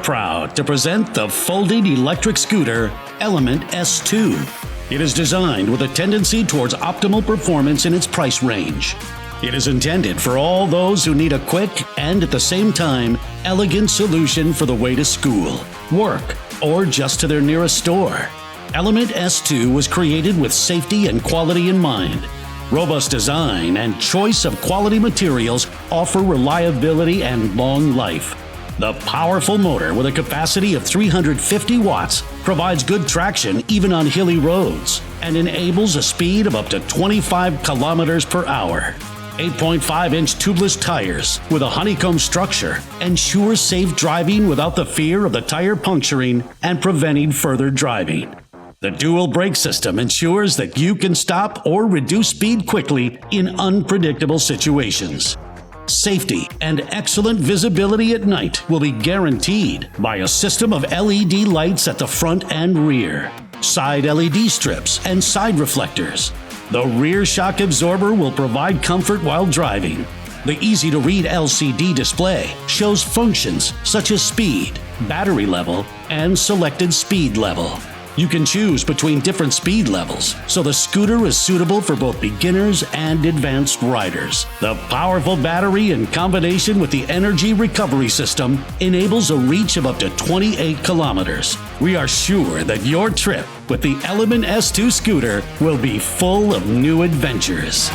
proud to present the folding electric scooter Element S2. It is designed with a tendency towards optimal performance in its price range. It is intended for all those who need a quick and at the same time elegant solution for the way to school, work, or just to their nearest store. Element S2 was created with safety and quality in mind. Robust design and choice of quality materials offer reliability and long life. The powerful motor with a capacity of 350 watts provides good traction even on hilly roads and enables a speed of up to 25 kilometers per hour. 8.5-inch tubeless tires with a honeycomb structure ensure safe driving without the fear of the tire puncturing and preventing further driving. The dual brake system ensures that you can stop or reduce speed quickly in unpredictable situations. Safety and excellent visibility at night will be guaranteed by a system of LED lights at the front and rear, side LED strips, and side reflectors. The rear shock absorber will provide comfort while driving. The easy-to-read LCD display shows functions such as speed, battery level, and selected speed level. You can choose between different speed levels, so the scooter is suitable for both beginners and advanced riders. The powerful battery in combination with the energy recovery system enables a reach of up to 28 kilometers. We are sure that your trip with the Element S2 scooter will be full of new adventures.